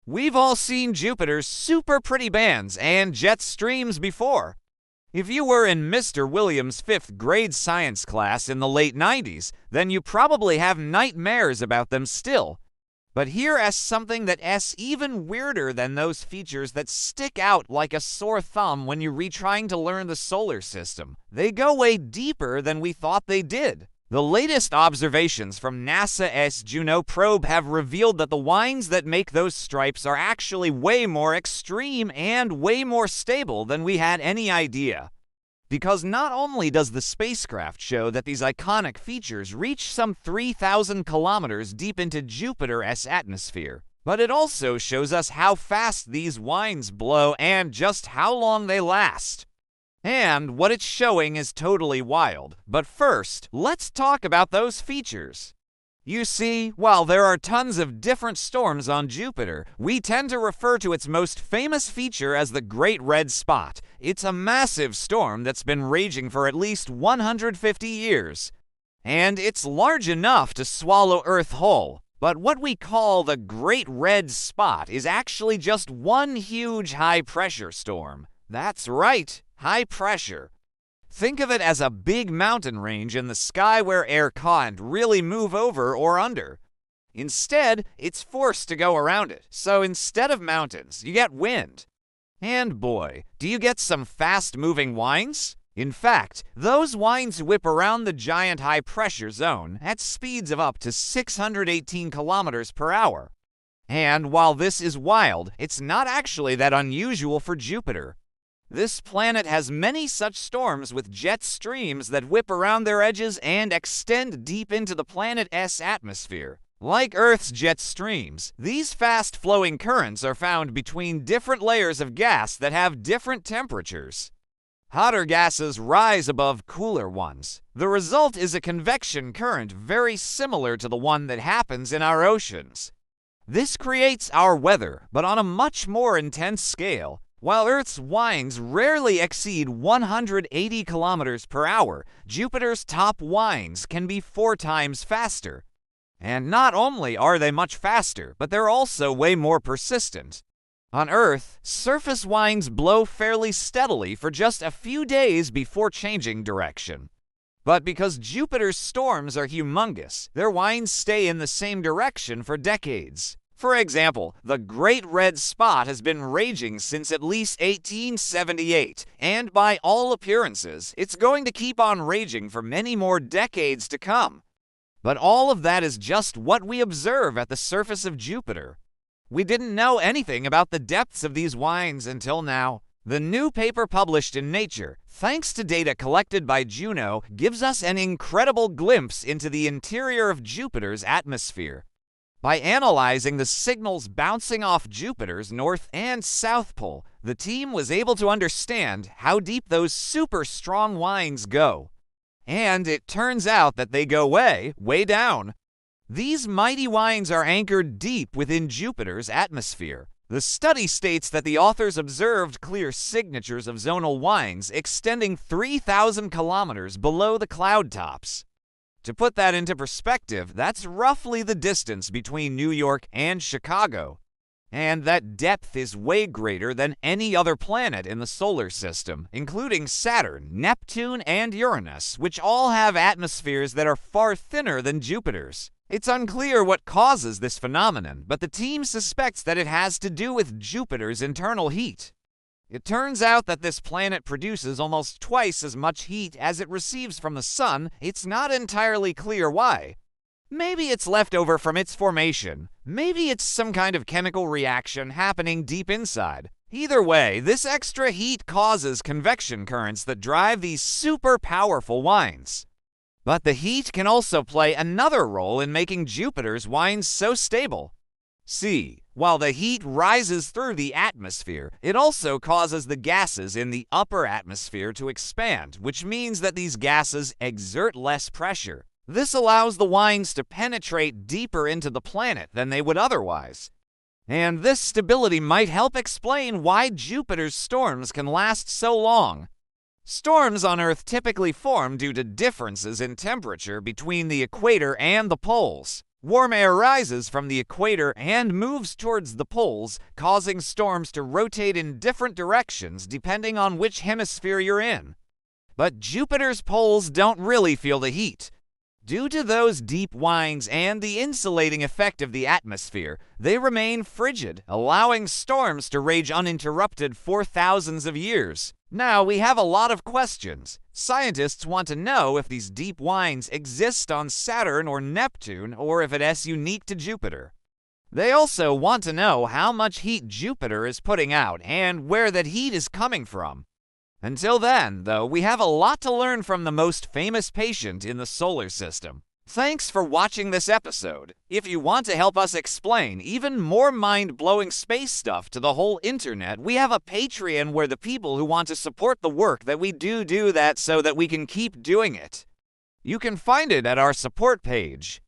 We've all seen Jupiter's super pretty bands and jet streams before. If you were in Mr. Williams' 5th grade science class in the late 90s, then you probably have nightmares about them still. But here is something that's even weirder than those features that stick out like a sore thumb when you're retrying to learn the solar system. They go way deeper than we thought they did. The latest observations from NASA's Juno probe have revealed that the winds that make those stripes are actually way more extreme and way more stable than we had any idea. Because not only does the spacecraft show that these iconic features reach some 3,000 kilometers deep into Jupiter's atmosphere, but it also shows us how fast these winds blow and just how long they last. And what it's showing is totally wild. But first, let's talk about those features. You see, while there are tons of different storms on Jupiter, we tend to refer to its most famous feature as the Great Red Spot. It's a massive storm that's been raging for at least 150 years. And it's large enough to swallow Earth whole. But what we call the Great Red Spot is actually just one huge high-pressure storm. That's right, high pressure. Think of it as a big mountain range in the sky where air can't really move over or under. Instead, it's forced to go around it. So instead of mountains, you get wind. And boy, do you get some fast-moving winds? In fact, those winds whip around the giant high-pressure zone at speeds of up to 618 kilometers per hour. And while this is wild, it's not actually that unusual for Jupiter. This planet has many such storms with jet streams that whip around their edges and extend deep into the planet's atmosphere. Like Earth's jet streams, these fast-flowing currents are found between different layers of gas that have different temperatures. Hotter gases rise above cooler ones. The result is a convection current very similar to the one that happens in our oceans. This creates our weather, but on a much more intense scale. While Earth's winds rarely exceed 180 kilometers per hour, Jupiter's top winds can be 4 times faster. And not only are they much faster, but they're also way more persistent. On Earth, surface winds blow fairly steadily for just a few days before changing direction. But because Jupiter's storms are humongous, their winds stay in the same direction for decades. For example, the Great Red Spot has been raging since at least 1878, and by all appearances, it's going to keep on raging for many more decades to come. But all of that is just what we observe at the surface of Jupiter. We didn't know anything about the depths of these winds until now. The new paper published in Nature, thanks to data collected by Juno, gives us an incredible glimpse into the interior of Jupiter's atmosphere. By analyzing the signals bouncing off Jupiter's north and south pole, the team was able to understand how deep those super strong winds go. And it turns out that they go way, way down. These mighty winds are anchored deep within Jupiter's atmosphere. The study states that the authors observed clear signatures of zonal winds extending 3,000 kilometers below the cloud tops. To put that into perspective, that's roughly the distance between New York and Chicago. And that depth is way greater than any other planet in the solar system, including Saturn, Neptune, and Uranus, which all have atmospheres that are far thinner than Jupiter's. It's unclear what causes this phenomenon, but the team suspects that it has to do with Jupiter's internal heat. It turns out that this planet produces almost twice as much heat as it receives from the sun. It's not entirely clear why. Maybe it's left over from its formation. Maybe it's some kind of chemical reaction happening deep inside. Either way, this extra heat causes convection currents that drive these super powerful winds. But the heat can also play another role in making Jupiter's winds so stable. See, while the heat rises through the atmosphere, it also causes the gases in the upper atmosphere to expand, which means that these gases exert less pressure. This allows the winds to penetrate deeper into the planet than they would otherwise. And this stability might help explain why Jupiter's storms can last so long. Storms on Earth typically form due to differences in temperature between the equator and the poles. Warm air rises from the equator and moves towards the poles, causing storms to rotate in different directions depending on which hemisphere you're in. But Jupiter's poles don't really feel the heat. Due to those deep winds and the insulating effect of the atmosphere, they remain frigid, allowing storms to rage uninterrupted for thousands of years. Now, we have a lot of questions. Scientists want to know if these deep winds exist on Saturn or Neptune, or if it is unique to Jupiter. They also want to know how much heat Jupiter is putting out and where that heat is coming from. Until then, though, we have a lot to learn from the most famous patient in the solar system. Thanks for watching this episode. If you want to help us explain even more mind-blowing space stuff to the whole internet, we have a Patreon where the people who want to support the work that we do that so that we can keep doing it. You can find it at our support page.